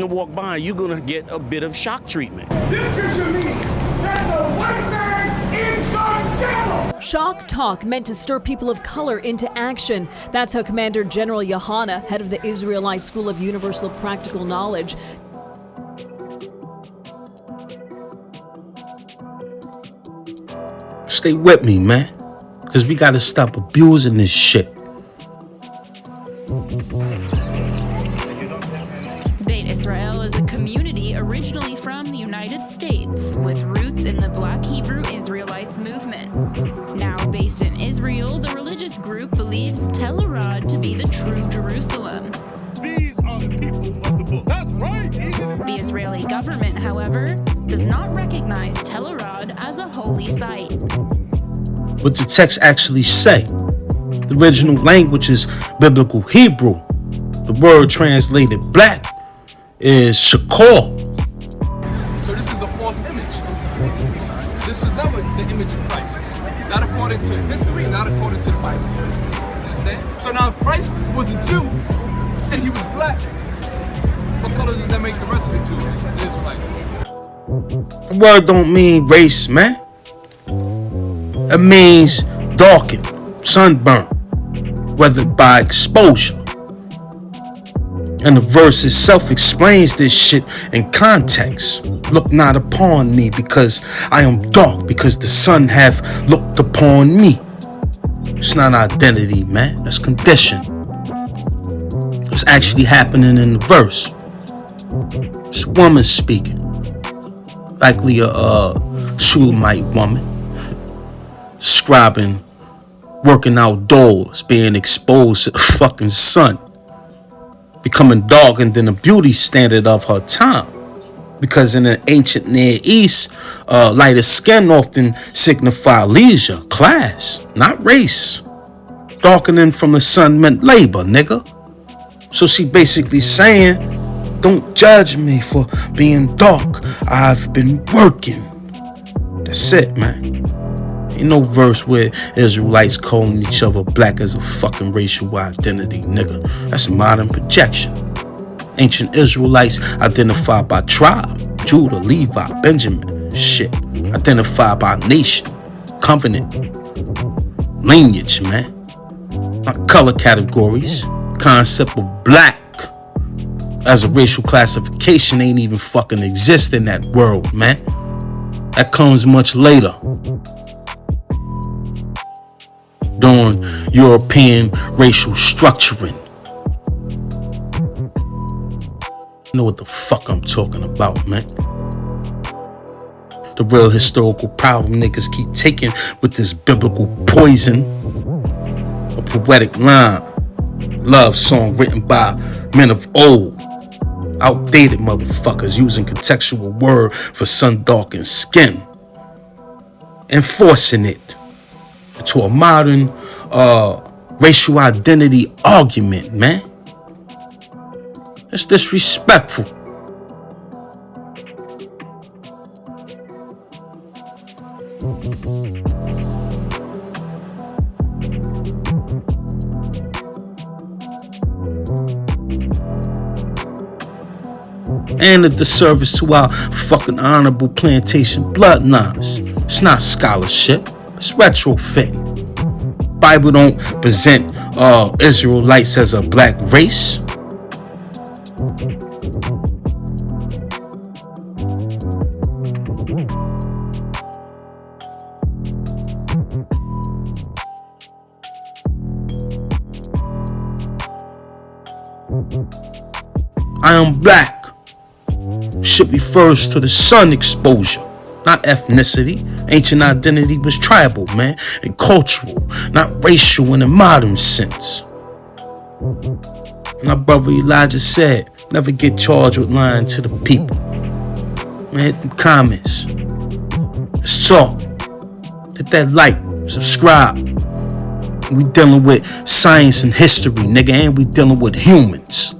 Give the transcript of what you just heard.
to walk by, you're going to get a bit of shock treatment. This picture means that the white man is the devil! Shock talk meant to stir people of color into action. That's how Commander General Yohana, head of the Israelite School of Universal Practical Knowledge, stay with me, man, because we got to stop abusing this shit. Beit Israel is a community originally from the United States with roots in the Black Hebrew Israelites movement. Now based in Israel, the religious group believes Tel Arad to be the true Jerusalem. These are the people of the book. That's right! The Israeli government, however, does not recognize Tel Arad as a holy site. What the text actually say? The original language is Biblical Hebrew. The word translated black is shakor. So this is a false image. This was never the image of Christ. Not according to history, not according to the Bible. Understand? So now if Christ was a Jew and he was black, what color does that make the rest of the Jews, the Israelites? The word don't mean race, man. It means darkened, sunburnt, weathered by exposure. And the verse itself explains this shit in context. Look not upon me because I am dark, because the sun hath looked upon me. It's not identity, man. That's condition. It's actually happening in the verse. It's a woman speaking. Likely a Shulamite woman. Describing working outdoors, being exposed to the fucking sun, becoming darkened than the beauty standard of her time. Because in the ancient Near East, lighter skin often signify leisure, class, not race. Darkening from the sun meant labor, nigga. So she basically saying, don't judge me for being dark. I've been working. That's it, man. Ain't no verse where Israelites calling each other black as a fucking racial identity, nigga. That's modern projection. Ancient Israelites identified by tribe, Judah, Levi, Benjamin, shit. Identified by nation, covenant, lineage, man. Not color categories. Concept of black as a racial classification ain't even fucking exist in that world, man. That comes much later. During European racial structuring. You know what the fuck I'm talking about, man. The real historical problem niggas keep taking with this biblical poison. A poetic line. Love song written by men of old. Outdated motherfuckers using contextual word for sun-darkened skin. Enforcing it to a modern racial identity argument, man. It's disrespectful. And a disservice to our fucking honorable plantation bloodlines. It's not scholarship. It's retrofitting. Bible don't present Israelites as a black race. I am black. Shit refers to the sun exposure, not ethnicity. Ancient identity was tribal, man, and cultural, not racial in a modern sense. My brother Elijah said, never get charged with lying to the people. Man, hit the comments. Let's talk. Hit that like, subscribe. We dealing with science and history, nigga, and we dealing with humans.